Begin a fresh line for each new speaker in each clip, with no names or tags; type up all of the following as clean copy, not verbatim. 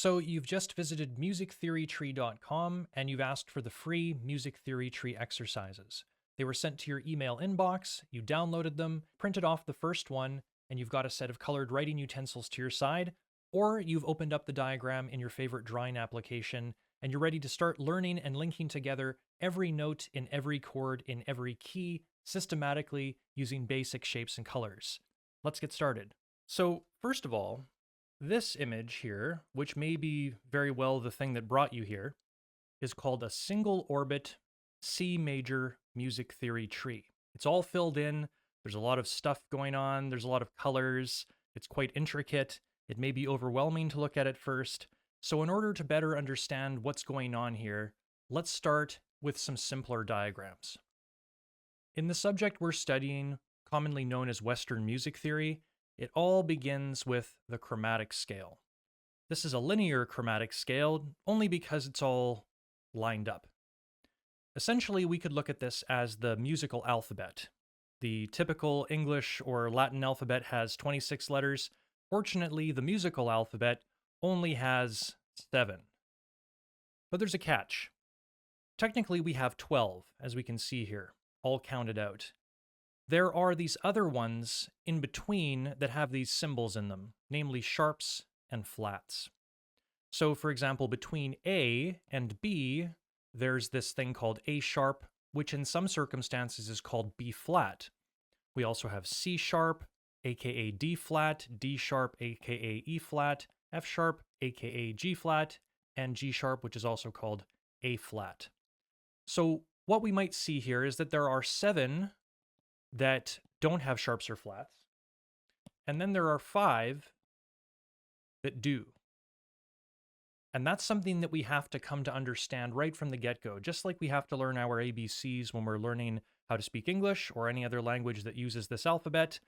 So you've just visited musictheorytree.com and you've asked for the free music theory tree exercises. They were sent to your email inbox, you downloaded them, printed off the first one, and you've got a set of colored writing utensils to your side, or you've opened up the diagram in your favorite drawing application and you're ready to start learning and linking together every note in every chord in every key systematically using basic shapes and colors. Let's get started. So first of all, this image here, which may be very well the thing that brought you here, is called a single orbit C major music theory tree. It's all filled in. There's a lot of stuff going on. There's a lot of colors. It's quite intricate. It may be overwhelming to look at it first. So in order to better understand what's going on here, let's start with some simpler diagrams. In the subject we're studying, commonly known as Western music theory, it all begins with the chromatic scale. This is a linear chromatic scale only because it's all lined up. Essentially, we could look at this as the musical alphabet. The typical English or Latin alphabet has 26 letters. Fortunately, the musical alphabet only has 7. But there's a catch. Technically, we have 12, as we can see here, all counted out. There are these other ones in between that have these symbols in them, namely sharps and flats. So, for example, between A and B, there's this thing called A sharp, which in some circumstances is called B flat. We also have C sharp, aka D flat, D sharp, aka E flat, F sharp, aka G flat, and G sharp, which is also called A flat. So what we might see here is that there are 7 that don't have sharps or flats, and then there are 5 that do. And that's something that we have to come to understand right from the get-go, just like we have to learn our ABCs when we're learning how to speak English or any other language that uses this alphabet.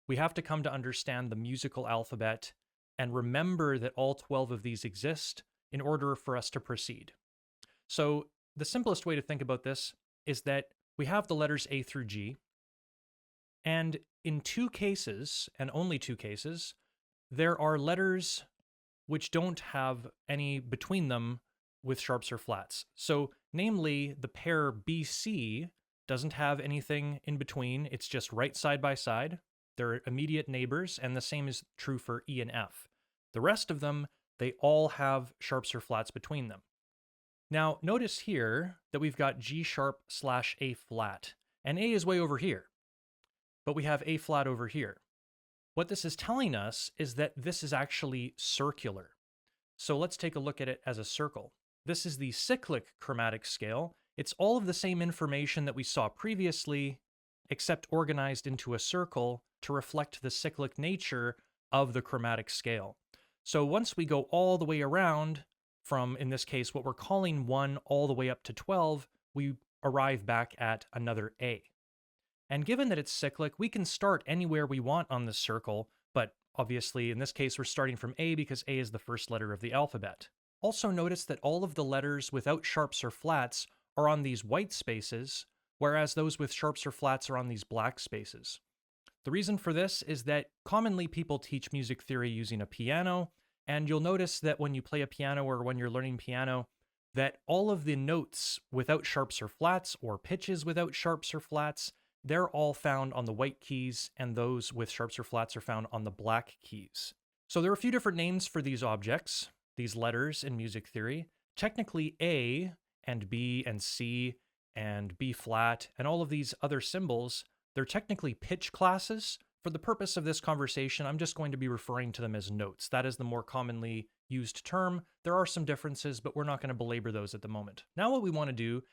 We have to come to understand the musical alphabet and remember that all 12 of these exist in order for us to proceed. So the simplest way to think about this is that we have the letters A through G, and in 2 cases, and only 2 cases, there are letters which don't have any between them with sharps or flats. So, namely, the pair BC doesn't have anything in between. It's just right side by side. They're immediate neighbors, and the same is true for E and F. The rest of them, they all have sharps or flats between them. Now, notice here that we've got G sharp / A flat, and A is way over here, but we have A flat over here. What this is telling us is that this is actually circular. So let's take a look at it as a circle. This is the cyclic chromatic scale. It's all of the same information that we saw previously, except organized into a circle to reflect the cyclic nature of the chromatic scale. So once we go all the way around from, in this case, what we're calling 1 all the way up to 12, we arrive back at another A. And given that it's cyclic, we can start anywhere we want on this circle, but obviously in this case we're starting from A because A is the first letter of the alphabet. Also notice that all of the letters without sharps or flats are on these white spaces, whereas those with sharps or flats are on these black spaces. The reason for this is that commonly people teach music theory using a piano, and you'll notice that when you play a piano or when you're learning piano, that all of the notes without sharps or flats or pitches without sharps or flats, they're all found on the white keys, and those with sharps or flats are found on the black keys. So there are a few different names for these objects, these letters in music theory. Technically, A and B and C and B flat and all of these other symbols, they're technically pitch classes. For the purpose of this conversation, I'm just going to be referring to them as notes. That is the more commonly used term. There are some differences, but we're not going to belabor those at the moment. Now what we want to do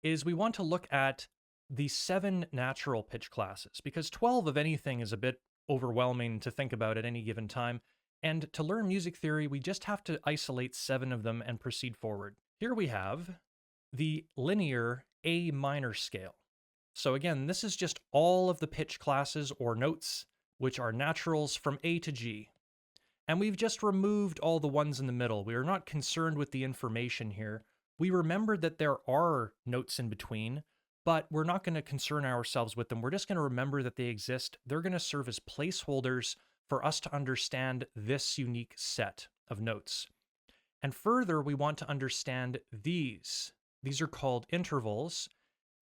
is we want to look at the 7 natural pitch classes, because 12 of anything is a bit overwhelming to think about at any given time, and to learn music theory, we just have to isolate 7 of them and proceed forward. Here we have the linear A minor scale. So again, this is just all of the pitch classes or notes, which are naturals from A to G. And we've just removed all the ones in the middle. We are not concerned with the information here. We remembered that there are notes in between, but we're not going to concern ourselves with them. We're just going to remember that they exist. They're going to serve as placeholders for us to understand this unique set of notes. And further, we want to understand these. These are called intervals.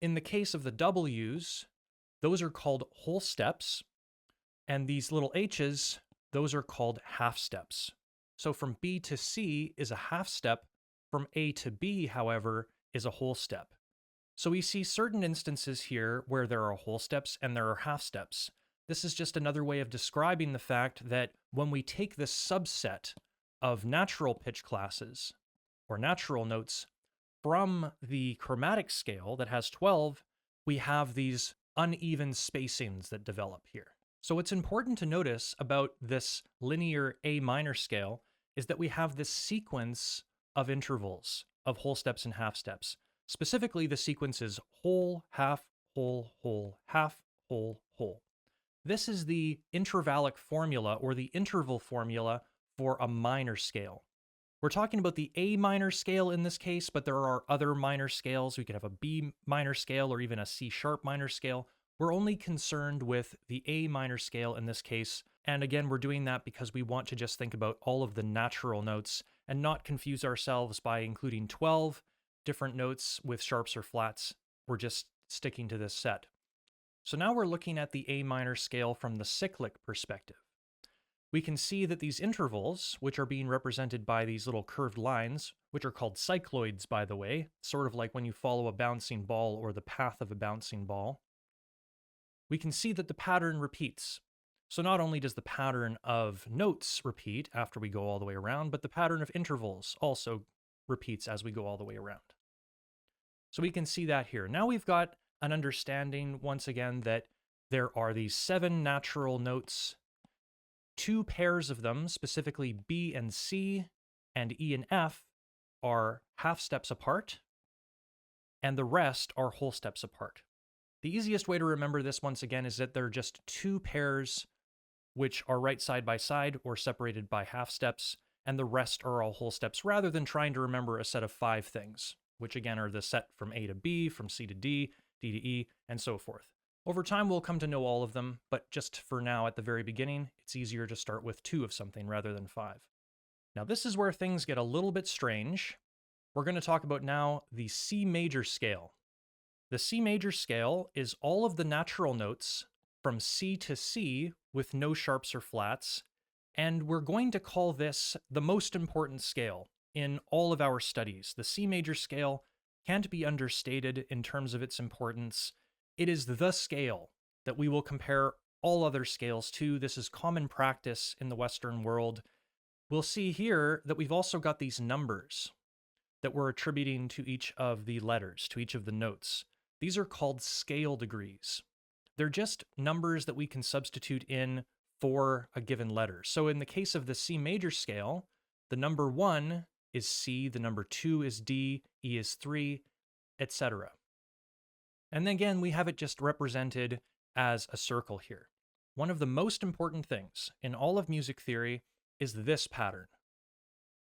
In the case of the W's, those are called whole steps. And these little H's, those are called half steps. So from B to C is a half step. From A to B, however, is a whole step. So we see certain instances here where there are whole steps and there are half steps. This is just another way of describing the fact that when we take this subset of natural pitch classes, or natural notes, from the chromatic scale that has 12, we have these uneven spacings that develop here. So what's important to notice about this linear A minor scale is that we have this sequence of intervals of whole steps and half steps. Specifically, the sequence is whole, half, whole, half, whole. This is the intervallic formula or the interval formula for a minor scale. We're talking about the A minor scale in this case, but there are other minor scales. We could have a B minor scale or even a C sharp minor scale. We're only concerned with the A minor scale in this case. And again, we're doing that because we want to just think about all of the natural notes and not confuse ourselves by including 12 different notes with sharps or flats. We're just sticking to this set. So now we're looking at the A minor scale from the cyclic perspective. We can see that these intervals, which are being represented by these little curved lines, which are called cycloids, by the way, sort of like when you follow a bouncing ball or the path of a bouncing ball, we can see that the pattern repeats. So not only does the pattern of notes repeat after we go all the way around, but the pattern of intervals also repeats as we go all the way around. So we can see that here. Now we've got an understanding, once again, that there are these 7 natural notes, 2 pairs of them, specifically B and C, and E and F, are half steps apart, and the rest are whole steps apart. The easiest way to remember this, once again, is that they're just 2 pairs which are right side by side or separated by half steps, and the rest are all whole steps, rather than trying to remember a set of 5 things, which again are the set from A to B, from C to D, D to E, and so forth. Over time, we'll come to know all of them, but just for now, at the very beginning, it's easier to start with 2 of something rather than 5. Now, this is where things get a little bit strange. We're going to talk about now the C major scale. The C major scale is all of the natural notes from C to C with no sharps or flats, and we're going to call this the most important scale in all of our studies. The C major scale can't be understated in terms of its importance. It is the scale that we will compare all other scales to. This is common practice in the Western world. We'll see here that we've also got these numbers that we're attributing to each of the letters, to each of the notes. These are called scale degrees. They're just numbers that we can substitute in for a given letter. So in the case of the C major scale, the number 1 is C, the number 2 is D, E is 3, etc. And then again, we have it just represented as a circle here. One of the most important things in all of music theory is this pattern.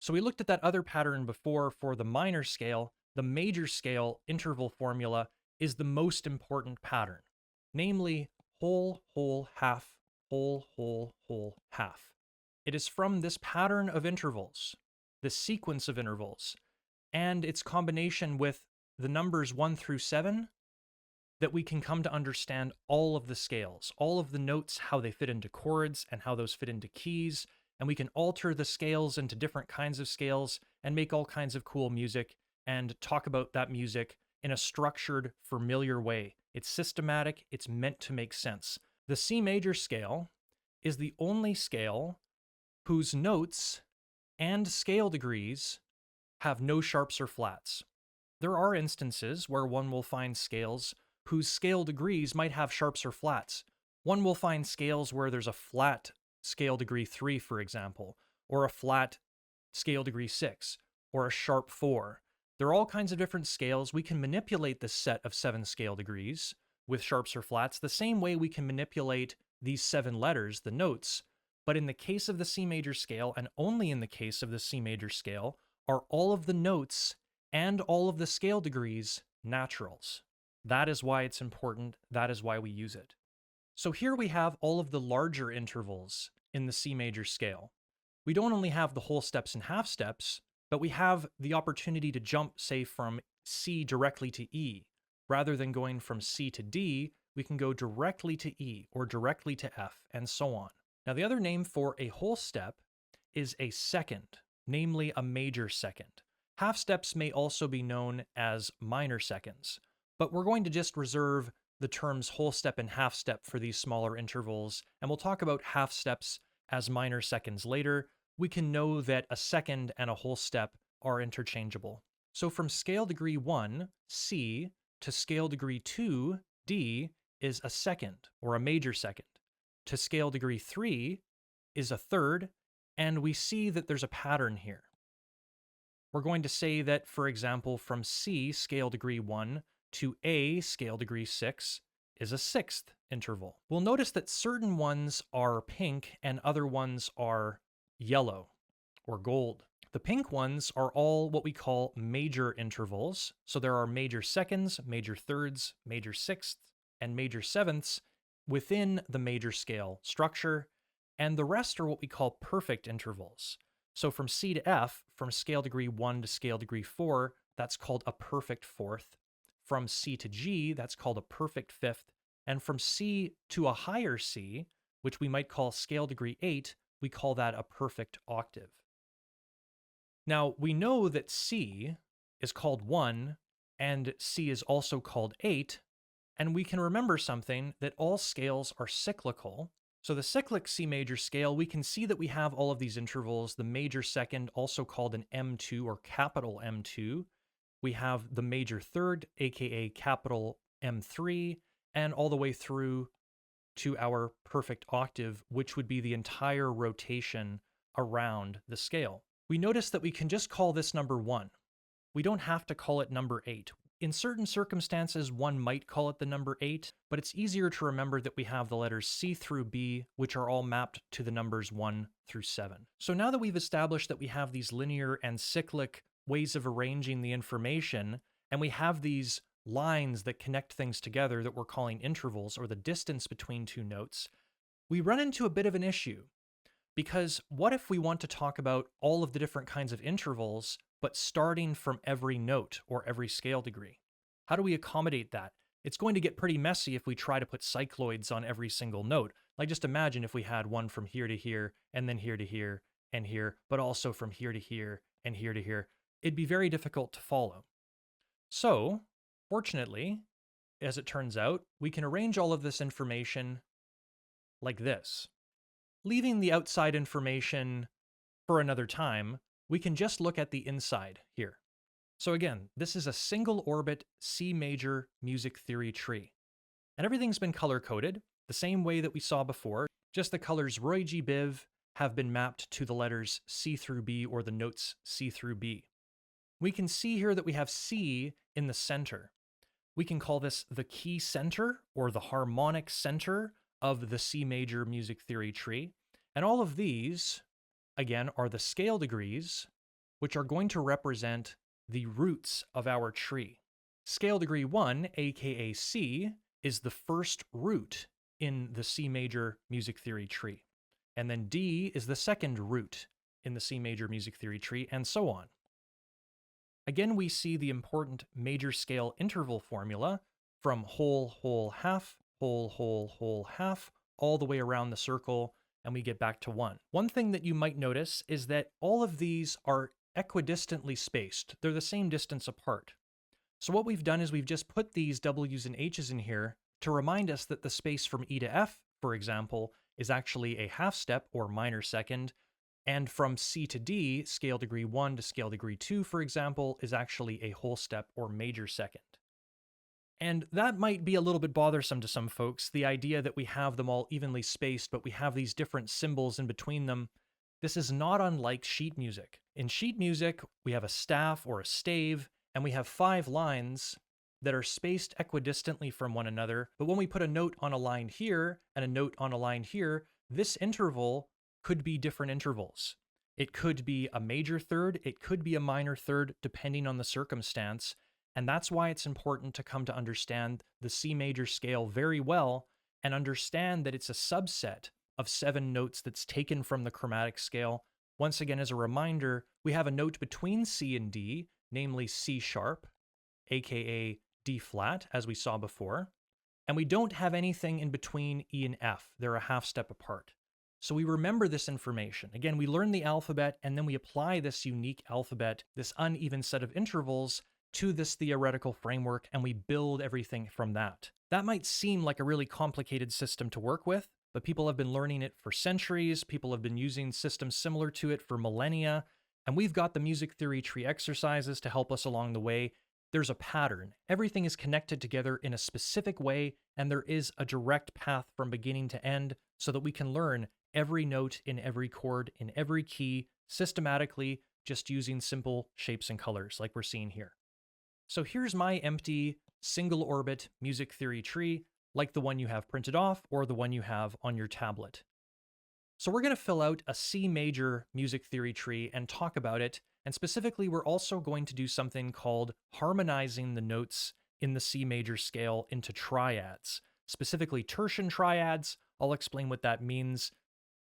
So we looked at that other pattern before for the minor scale. The major scale interval formula is the most important pattern, namely whole, whole, half, whole, whole, whole, half. It is from this pattern of intervals, this sequence of intervals, and its combination with the numbers 1 through 7 that we can come to understand all of the scales, all of the notes, how they fit into chords and how those fit into keys, and we can alter the scales into different kinds of scales and make all kinds of cool music and talk about that music in a structured, familiar way. It's systematic, it's meant to make sense. The C major scale is the only scale whose notes and scale degrees have no sharps or flats. There are instances where one will find scales whose scale degrees might have sharps or flats. One will find scales where there's a flat scale degree 3, for example, or a flat scale degree 6, or a sharp 4. There are all kinds of different scales. We can manipulate this set of 7 scale degrees with sharps or flats the same way we can manipulate these 7 letters, the notes. But in the case of the C major scale, and only in the case of the C major scale, are all of the notes and all of the scale degrees naturals. That is why it's important. That is why we use it. So here we have all of the larger intervals in the C major scale. We don't only have the whole steps and half steps, but we have the opportunity to jump, say, from C directly to E. Rather than going from C to D, we can go directly to E or directly to F, and so on. Now, the other name for a whole step is a second, namely a major second. Half steps may also be known as minor seconds, but we're going to just reserve the terms whole step and half step for these smaller intervals, and we'll talk about half steps as minor seconds later. We can know that a second and a whole step are interchangeable. So from scale degree 1, C, to scale degree 2, D, is a second, or a major second. To scale degree 3 is a third, and we see that there's a pattern here. We're going to say that, for example, from C, scale degree 1, to A, scale degree 6, is a sixth interval. We'll notice that certain ones are pink and other ones are yellow or gold. The pink ones are all what we call major intervals. So there are major seconds, major thirds, major sixths, and major sevenths within the major scale structure, and the rest are what we call perfect intervals. So from C to F, from scale degree 1 to scale degree 4, that's called a perfect fourth. From C to G, that's called a perfect fifth. And from C to a higher C, which we might call scale degree 8, we call that a perfect octave. Now, we know that C is called 1, and C is also called 8, and we can remember something, that all scales are cyclical. So the cyclic C major scale, we can see that we have all of these intervals, the major second, also called an M2 or capital M2. We have the major third, aka capital M3, and all the way through to our perfect octave, which would be the entire rotation around the scale. We notice that we can just call this number 1. We don't have to call it number 8. In certain circumstances, one might call it the number 8, but it's easier to remember that we have the letters C through B, which are all mapped to the numbers 1 through 7. So now that we've established that we have these linear and cyclic ways of arranging the information, and we have these lines that connect things together that we're calling intervals, or the distance between two notes, we run into a bit of an issue. Because what if we want to talk about all of the different kinds of intervals, but starting from every note or every scale degree? How do we accommodate that? It's going to get pretty messy if we try to put cycloids on every single note. Like, just imagine if we had one from here to here, and then here to here, and here, but also from here to here, and here to here. It'd be very difficult to follow. So, fortunately, as it turns out, we can arrange all of this information like this. Leaving the outside information for another time, we can just look at the inside here. So again, this is a single orbit C major music theory tree. And everything's been color-coded, the same way that we saw before, just the colors Roy G. Biv have been mapped to the letters C through B, or the notes C through B. We can see here that we have C in the center. We can call this the key center, or the harmonic center of the C major music theory tree. And all of these, again, are the scale degrees, which are going to represent the roots of our tree. Scale degree 1, aka C, is the first root in the C major music theory tree. And then D is the second root in the C major music theory tree, and so on. Again, we see the important major scale interval formula from whole, whole, half, whole, whole, whole, half, all the way around the circle, and we get back to 1. One thing that you might notice is that all of these are equidistantly spaced. They're the same distance apart. So what we've done is we've just put these W's and H's in here to remind us that the space from E to F, for example, is actually a half step or minor second, and from C to D, scale degree 1 to scale degree 2, for example, is actually a whole step or major second. And that might be a little bit bothersome to some folks, the idea that we have them all evenly spaced, but we have these different symbols in between them. This is not unlike sheet music. In sheet music, we have a staff or a stave, and we have 5 lines that are spaced equidistantly from one another. But when we put a note on a line here and a note on a line here, this interval could be different intervals. It could be a major third, it could be a minor third, depending on the circumstance. And that's why it's important to come to understand the C major scale very well and understand that it's a subset of 7 notes that's taken from the chromatic scale, Once again, as a reminder, we have a note between C and D, namely C sharp, aka D flat, as we saw before. And we don't have anything in between E and F. They're a half step apart. So we remember this information. Again, we learn the alphabet and then we apply this unique alphabet, this uneven set of intervals, to this theoretical framework, and we build everything from that. That might seem like a really complicated system to work with, but people have been learning it for centuries. People have been using systems similar to it for millennia, and we've got the music theory tree exercises to help us along the way. There's a pattern. Everything is connected together in a specific way, and there is a direct path from beginning to end so that we can learn every note in every chord in every key systematically, just using simple shapes and colors like we're seeing here. So here's my empty single orbit music theory tree, like the one you have printed off or the one you have on your tablet. So we're going to fill out a C major music theory tree and talk about it. And specifically, we're also going to do something called harmonizing the notes in the C major scale into triads, specifically tertian triads. I'll explain what that means.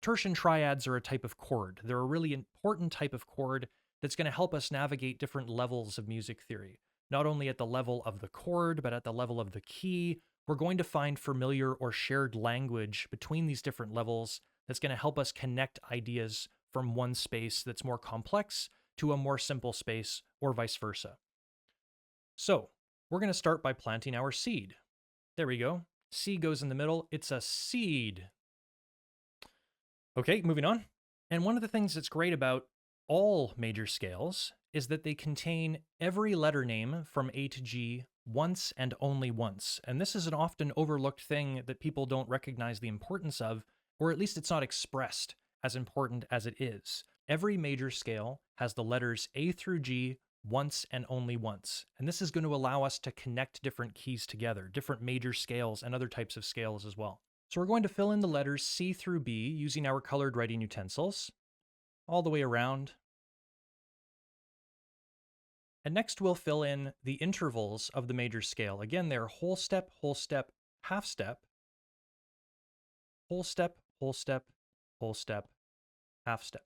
Tertian triads are a type of chord. They're a really important type of chord that's going to help us navigate different levels of music theory. Not only at the level of the chord, but at the level of the key. We're going to find familiar or shared language between these different levels that's going to help us connect ideas from one space that's more complex to a more simple space, or vice versa. So, we're going to start by planting our seed. There we go. C goes in the middle. It's a seed. Okay, moving on. And one of the things that's great about all major scales is that they contain every letter name from A to G once and only once. And this is an often overlooked thing that people don't recognize the importance of, or at least it's not expressed as important as it is. Every major scale has the letters A through G once and only once. And this is going to allow us to connect different keys together, different major scales and other types of scales as well. So we're going to fill in the letters C through B using our colored writing utensils, all the way around. And next we'll fill in the intervals of the major scale. Again, they're whole step, half step, whole step, whole step, half step.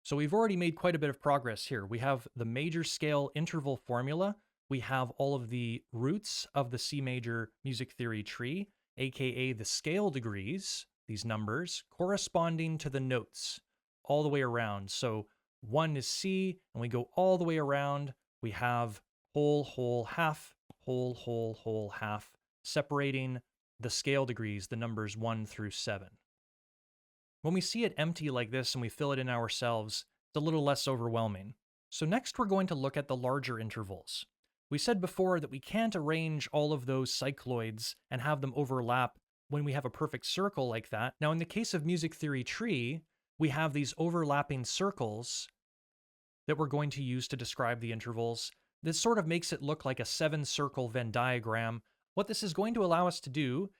So we've already made quite a bit of progress here. We have the major scale interval formula. We have all of the roots of the C major music theory tree, aka the scale degrees, these numbers, corresponding to the notes all the way around. So 1 is C, and we go all the way around. We have whole, whole, half, whole, whole, whole, half, separating the scale degrees, the numbers 1 through 7. When we see it empty like this and we fill it in ourselves, it's a little less overwhelming. So next we're going to look at the larger intervals. We said before that we can't arrange all of those cycloids and have them overlap when we have a perfect circle like that. Now in the case of music theory tree, we have these overlapping circles that we're going to use to describe the intervals. This sort of makes it look like a 7-circle Venn diagram. What this is going to allow us to do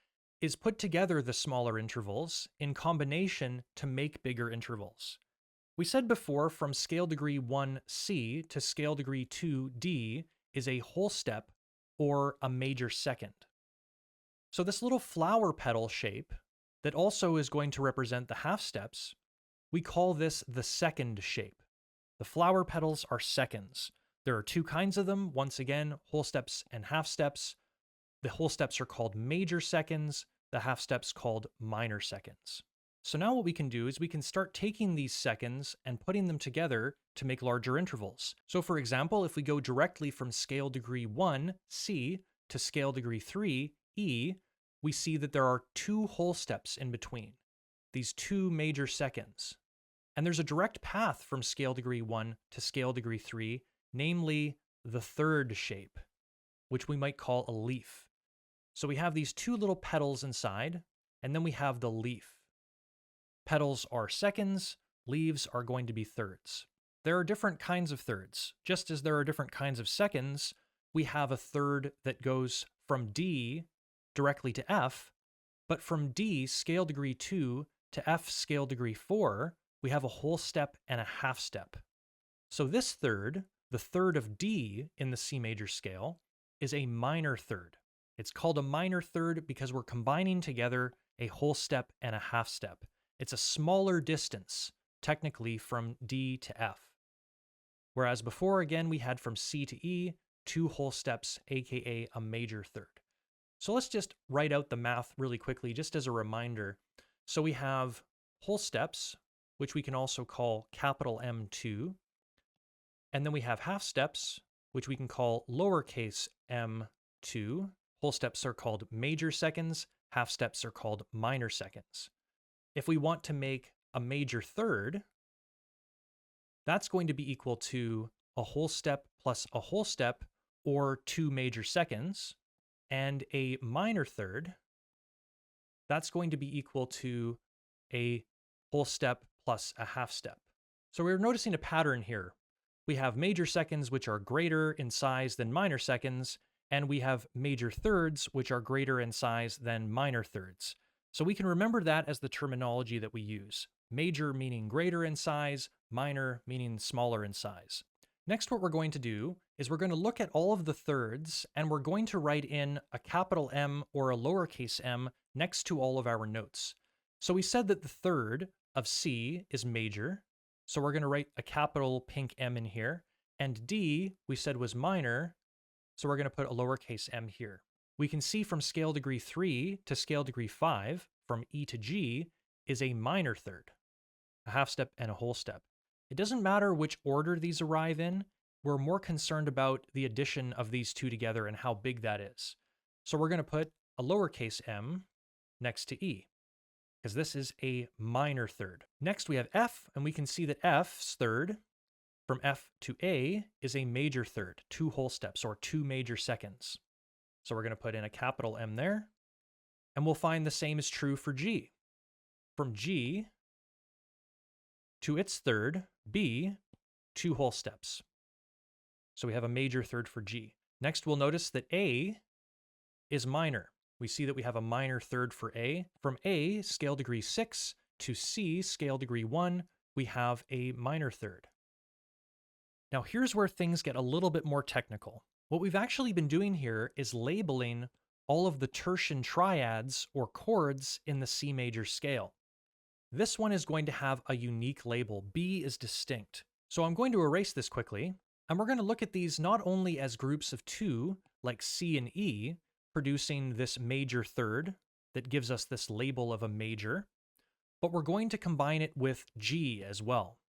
is put together the smaller intervals in combination to make bigger intervals. We said before from scale degree 1C to scale degree 2D is a whole step or a major second. So this little flower petal shape that also is going to represent the half steps, we call this the second shape. The flower petals are seconds. There are two kinds of them. Once again, whole steps and half steps. The whole steps are called major seconds, the half steps called minor seconds. So now what we can do is we can start taking these seconds and putting them together to make larger intervals. So for example, if we go directly from scale degree 1, C, to scale degree 3, E, we see that there are 2 whole steps in between, these 2 major seconds. And there's a direct path from scale degree 1 to scale degree 3, namely the third shape, which we might call a leaf. So we have these 2 little petals inside, and then we have the leaf. Petals are seconds, leaves are going to be thirds. There are different kinds of thirds. Just as there are different kinds of seconds, we have a third that goes from D directly to F, but from D scale degree 2 to F scale degree 4, we have a whole step and a half step. So this third, the third of D in the C major scale, is a minor third. It's called a minor third because we're combining together a whole step and a half step. It's a smaller distance, technically from D to F. Whereas before, again, we had from C to E, 2 whole steps, aka a major third. So let's just write out the math really quickly, just as a reminder. So we have whole steps, which we can also call capital M2. And then we have half steps, which we can call lowercase m2. Whole steps are called major seconds, half steps are called minor seconds. If we want to make a major third, that's going to be equal to a whole step plus a whole step, or 2 major seconds. And a minor third, that's going to be equal to a whole step plus a half step. So we're noticing a pattern here. We have major seconds, which are greater in size than minor seconds, and we have major thirds, which are greater in size than minor thirds. So we can remember that as the terminology that we use. Major meaning greater in size, minor meaning smaller in size. Next, what we're going to do is we're going to look at all of the thirds, and we're going to write in a capital M or a lowercase m next to all of our notes. So we said that the third of C is major, so we're going to write a capital pink M in here, and D we said was minor, so we're going to put a lowercase m here. We can see from scale degree 3 to scale degree 5, from E to G, is a minor third, a half step and a whole step. It doesn't matter which order these arrive in, we're more concerned about the addition of these two together and how big that is. So we're going to put a lowercase m next to E, because this is a minor third. Next we have F, and we can see that F's third, from F to A, is a major third, 2 whole steps, or 2 major seconds. So we're going to put in a capital M there, and we'll find the same is true for G. From G to its third, B, 2 whole steps. So we have a major third for G. Next, we'll notice that A is minor. We see that we have a minor third for A. From A, scale degree 6, to C, scale degree 1, we have a minor third. Now here's where things get a little bit more technical. What we've actually been doing here is labeling all of the tertian triads or chords in the C major scale. This one is going to have a unique label. B is distinct. So I'm going to erase this quickly, and we're going to look at these not only as groups of 2, like C and E, producing this major third that gives us this label of a major, but we're going to combine it with G as well,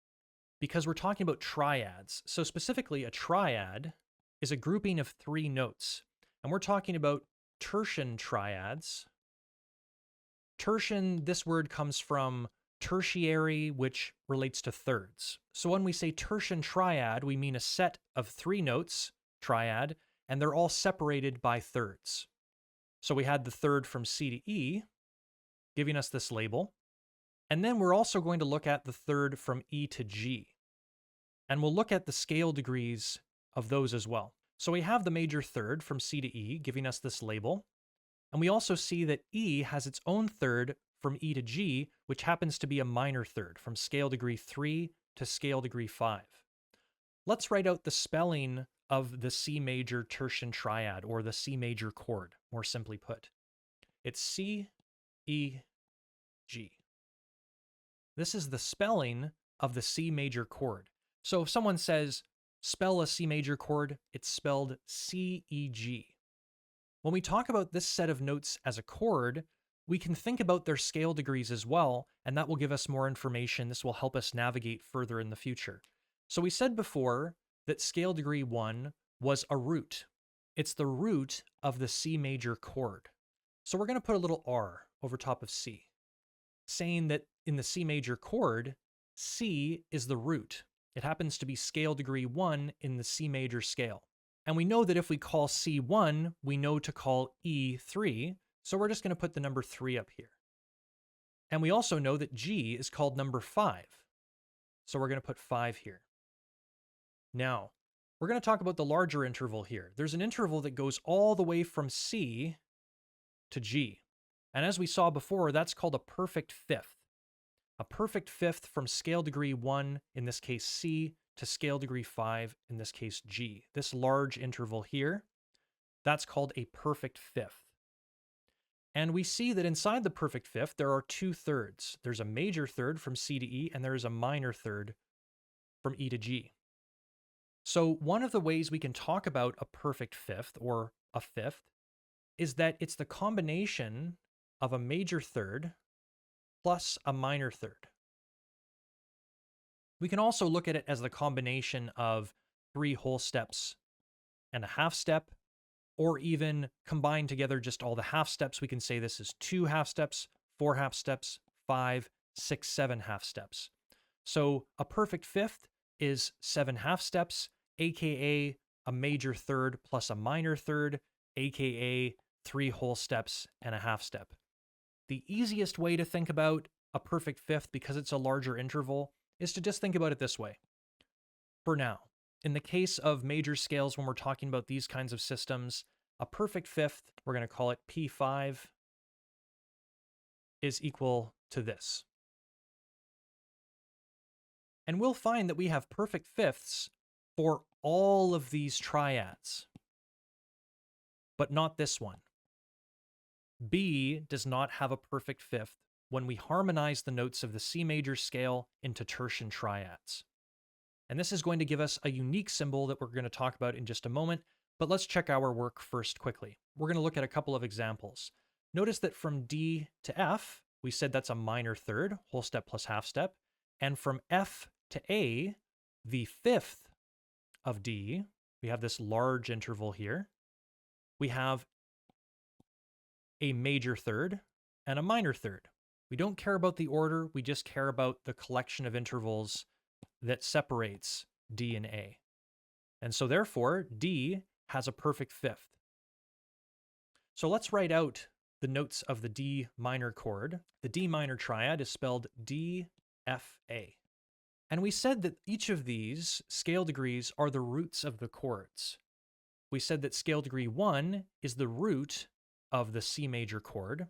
because we're talking about triads. So specifically, a triad is a grouping of 3 notes, and we're talking about tertian triads. Tertian, this word comes from tertiary, which relates to thirds. So when we say tertian triad, we mean a set of 3 notes, triad, and they're all separated by thirds. So we had the third from C to E, giving us this label. And then we're also going to look at the third from E to G. And we'll look at the scale degrees of those as well. So we have the major third from C to E, giving us this label. And we also see that E has its own third from E to G, which happens to be a minor third, from scale degree 3 to scale degree 5. Let's write out the spelling of the C major tertian triad, or the C major chord, more simply put. It's C, E, G. This is the spelling of the C major chord. So if someone says, spell a C major chord, it's spelled C-E-G. When we talk about this set of notes as a chord, we can think about their scale degrees as well, and that will give us more information. This will help us navigate further in the future. So we said before that scale degree 1 was a root. It's the root of the C major chord. So we're going to put a little R over top of C, saying that in the C major chord, C is the root. It happens to be scale degree 1 in the C major scale. And we know that if we call C1, we know to call E3, so we're just going to put the number 3 up here. And we also know that G is called number 5, so we're going to put 5 here. Now, we're going to talk about the larger interval here. There's an interval that goes all the way from C to G. And as we saw before, that's called a perfect fifth. A perfect fifth from scale degree 1, in this case C, to scale degree 5, in this case G. This large interval here, that's called a perfect fifth. And we see that inside the perfect fifth, there are two thirds. There's a major third from C to E, and there is a minor third from E to G. So one of the ways we can talk about a perfect fifth or a fifth is that it's the combination of a major third plus a minor third. We can also look at it as the combination of 3 whole steps and a half step, or even combine together just all the half steps. We can say this is 2 half steps, 4 half steps, 5, 6, 7 half steps. So a perfect fifth is 7 half steps, aka a major third plus a minor third, aka 3 whole steps and a half step. The easiest way to think about a perfect fifth, because it's a larger interval, is to just think about it this way. For now, in the case of major scales, when we're talking about these kinds of systems, a perfect fifth, we're going to call it P5, is equal to this. And we'll find that we have perfect fifths for all of these triads, but not this one. B does not have a perfect fifth when we harmonize the notes of the C major scale into tertian triads. And this is going to give us a unique symbol that we're going to talk about in just a moment, but let's check our work first quickly. We're going to look at a couple of examples. Notice that from D to F, we said that's a minor third, whole step plus half step, and from F to A, the fifth of D, we have this large interval here. We have a major third and a minor third. We don't care about the order, we just care about the collection of intervals that separates D and A. And so therefore, D has a perfect fifth. So let's write out the notes of the D minor chord. The D minor triad is spelled D, F, A. And we said that each of these scale degrees are the roots of the chords. We said that scale degree 1 is the root of the C major chord.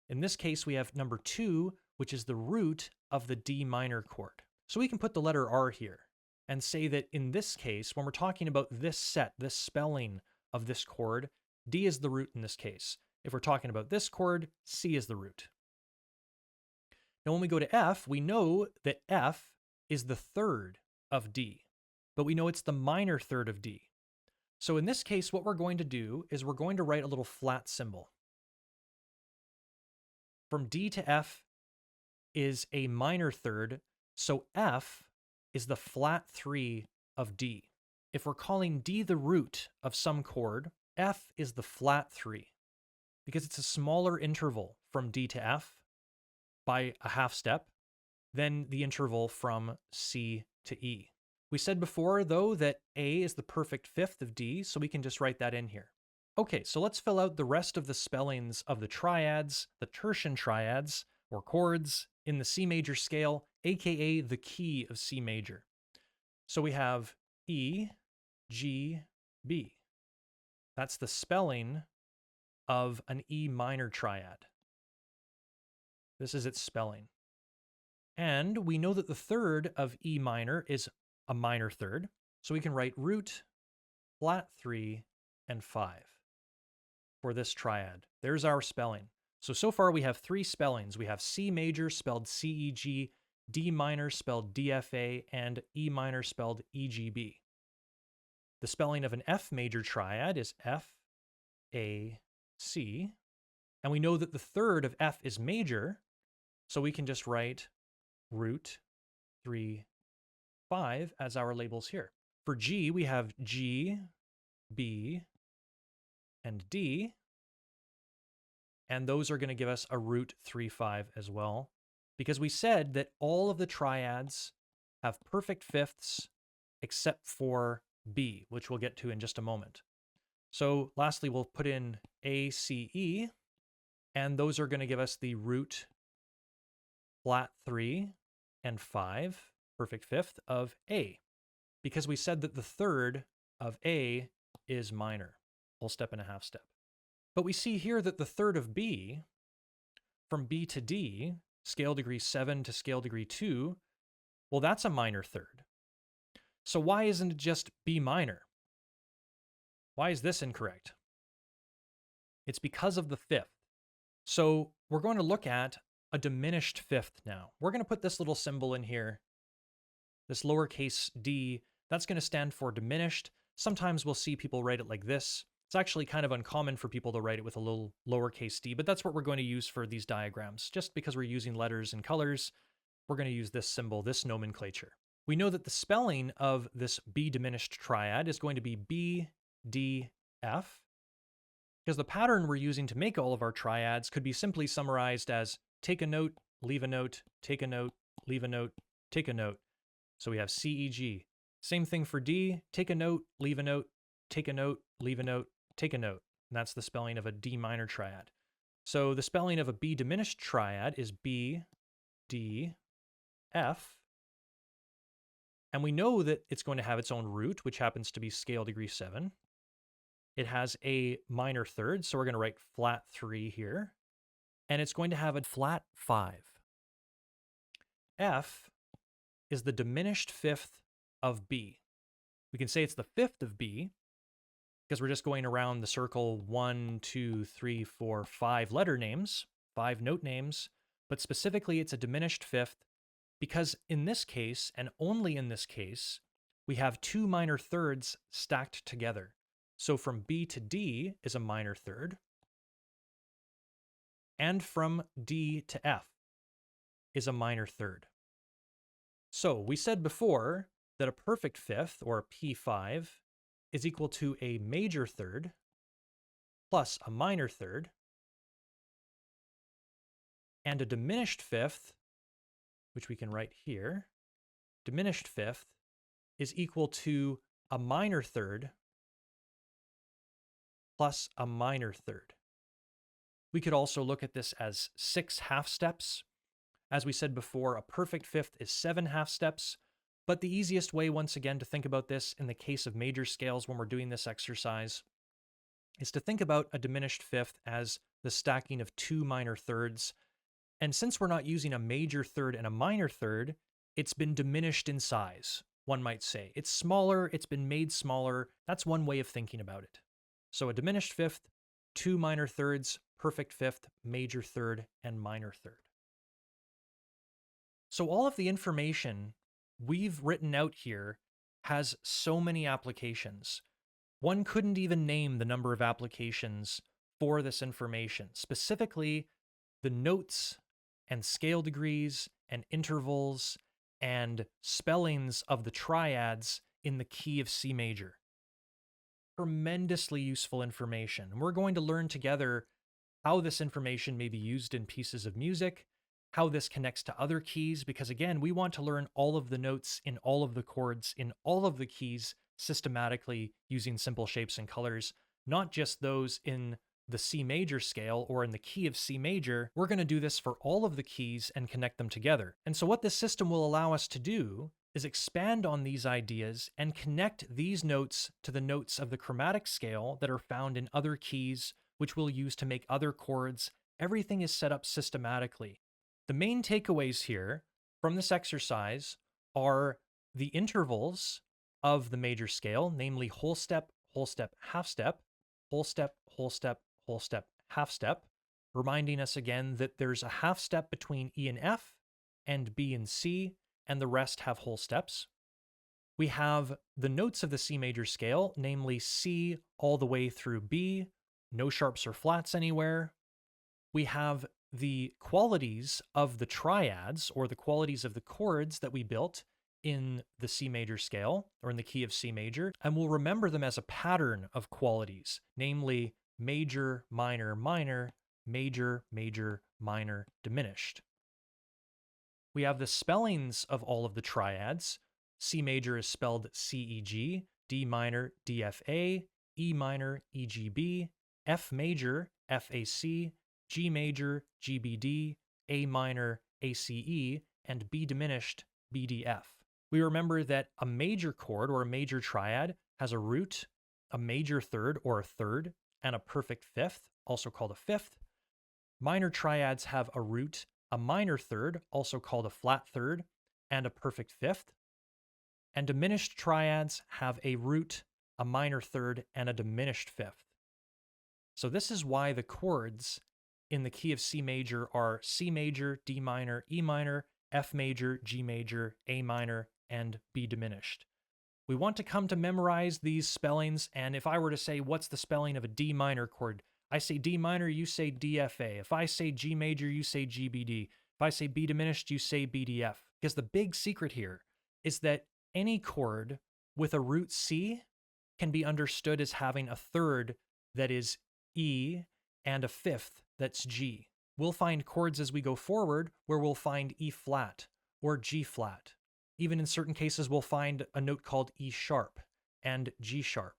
In this case, we have number 2, which is the root of the D minor chord. So we can put the letter R here and say that in this case, when we're talking about this set, this spelling of this chord, D is the root in this case. If we're talking about this chord, C is the root. Now when we go to F, we know that F is the third of D, but we know it's the minor third of D. So in this case, what we're going to do is we're going to write a little flat symbol. From D to F is a minor third, so F is the flat 3 of D. If we're calling D the root of some chord, F is the flat 3, because it's a smaller interval from D to F by a half step than the interval from C to E. We said before, though, that A is the perfect fifth of D, so we can just write that in here. Okay, so let's fill out the rest of the spellings of the triads, the tertian triads, or chords, in the C major scale, aka the key of C major. So we have E, G, B. That's the spelling of an E minor triad. This is its spelling. And we know that the third of E minor is a minor third, so we can write root, flat 3, and 5 for this triad. There's our spelling. So far we have 3 spellings. We have C major spelled C-E-G, D minor spelled D-F-A, and E minor spelled E-G-B. The spelling of an F major triad is F-A-C, and we know that the third of F is major, so we can just write root 3, 5 as our labels here. For G, we have G, B, and D, and those are going to give us a root 3, 5 as well, because we said that all of the triads have perfect fifths except for B, which we'll get to in just a moment. So lastly, we'll put in A, C, E, and those are going to give us the root flat 3 and 5, perfect fifth of A, because we said that the third of A is minor, whole step and a half step. But we see here that the third of B, from B to D, scale degree 7 to scale degree 2, well, that's a minor third. So why isn't it just B minor? Why is this incorrect? It's because of the fifth. So we're going to look at a diminished fifth now. We're going to put this little symbol in here, this lowercase d. That's going to stand for diminished. Sometimes we'll see people write it like this. It's actually kind of uncommon for people to write it with a little lowercase d, but that's what we're going to use for these diagrams. Just because we're using letters and colors, we're going to use this symbol, this nomenclature. We know that the spelling of this B diminished triad is going to be B, D, F, because the pattern we're using to make all of our triads could be simply summarized as take a note, leave a note, take a note, leave a note, take a note. So we have C, E, G. Same thing for D, take a note, leave a note, take a note, leave a note, take a note. And that's the spelling of a D minor triad. So the spelling of a B diminished triad is B, D, F. And we know that it's going to have its own root, which happens to be scale degree 7. It has a minor third, so we're going to write flat 3 here. And it's going to have a flat 5. F is the diminished fifth of B. We can say it's the fifth of B because we're just going around the circle 1, 2, 3, 4, 5 letter names, 5 note names, but specifically it's a diminished fifth because in this case, and only in this case, we have 2 minor thirds stacked together. So from B to D is a minor third, and from D to F is a minor third. So we said before that a perfect fifth, or a P5, is equal to a major third plus a minor third, and a diminished fifth, which we can write here, diminished fifth is equal to a minor third plus a minor third. We could also look at this as 6 half steps. As we said before, a perfect fifth is 7 half steps, but the easiest way, once again, to think about this in the case of major scales when we're doing this exercise is to think about a diminished fifth as the stacking of 2 minor thirds. And since we're not using a major third and a minor third, it's been diminished in size, one might say. It's smaller, it's been made smaller. That's one way of thinking about it. So a diminished fifth, 2 minor thirds, perfect fifth, major third, and minor third. So all of the information we've written out here has so many applications. One couldn't even name the number of applications for this information, specifically the notes and scale degrees and intervals and spellings of the triads in the key of C major. Tremendously useful information. We're going to learn together how this information may be used in pieces of music, how this connects to other keys, because again, we want to learn all of the notes in all of the chords in all of the keys systematically using simple shapes and colors, not just those in the C major scale or in the key of C major. We're going to do this for all of the keys and connect them together. And so what this system will allow us to do is expand on these ideas and connect these notes to the notes of the chromatic scale that are found in other keys, which we'll use to make other chords. Everything is set up systematically. The main takeaways here from this exercise are the intervals of the major scale, namely whole step, half step, whole step, whole step, whole step, half step, reminding us again that there's a half step between E and F and B and C, and the rest have whole steps. We have the notes of the C major scale, namely C all the way through B, no sharps or flats anywhere. We have the qualities of the triads, or the qualities of the chords that we built in the C major scale, or in the key of C major, and we'll remember them as a pattern of qualities, namely major, minor, minor, major, major, minor, diminished. We have the spellings of all of the triads. C major is spelled C-E-G, D minor, D-F-A, E minor, E-G-B, F major, F-A-C, G major, G-B-D, A minor, A-C-E, and B diminished, B-D-F. We remember that a major chord or a major triad has a root, a major third or a third, and a perfect fifth, also called a fifth. Minor triads have a root, a minor third, also called a flat third, and a perfect fifth. And diminished triads have a root, a minor third, and a diminished fifth. So this is why the chords in the key of C major are C major, D minor, E minor, F major, G major, A minor, and B diminished. We want to come to memorize these spellings, and if I were to say, what's the spelling of a D minor chord? I say D minor, you say DFA. If I say G major, you say GBD. If I say B diminished, you say BDF. Because the big secret here is that any chord with a root C can be understood as having a third that is E and a fifth that's G. We'll find chords as we go forward where we'll find E flat or G flat. Even in certain cases, we'll find a note called E sharp and G sharp.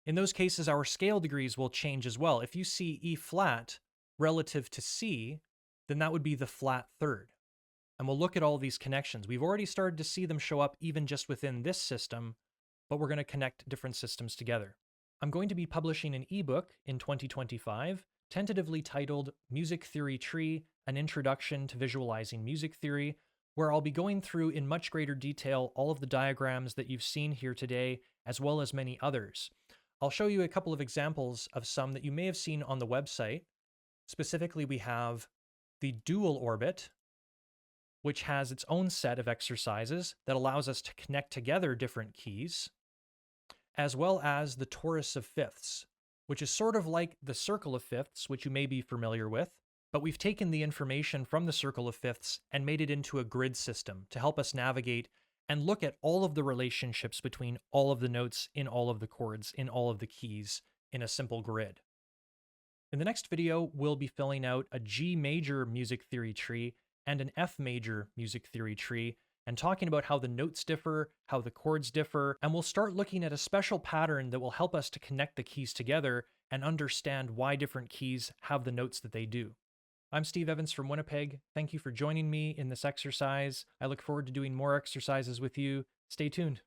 In those cases, our scale degrees will change as well. If you see E flat relative to C, then that would be the flat third. And we'll look at all these connections. We've already started to see them show up even just within this system, but we're going to connect different systems together. I'm going to be publishing an ebook in 2025, tentatively titled Music Theory Tree, An Introduction to Visualizing Music Theory, where I'll be going through in much greater detail all of the diagrams that you've seen here today, as well as many others. I'll show you a couple of examples of some that you may have seen on the website. Specifically, we have the dual orbit, which has its own set of exercises that allows us to connect together different keys, as well as the torus of fifths, which is sort of like the circle of fifths, which you may be familiar with, but we've taken the information from the circle of fifths and made it into a grid system to help us navigate and look at all of the relationships between all of the notes in all of the chords, in all of the keys, in a simple grid. In the next video, we'll be filling out a G major music theory tree and an F major music theory tree, and talking about how the notes differ, how the chords differ, and we'll start looking at a special pattern that will help us to connect the keys together and understand why different keys have the notes that they do. I'm Steve Evans from Winnipeg. Thank you for joining me in this exercise. I look forward to doing more exercises with you. Stay tuned.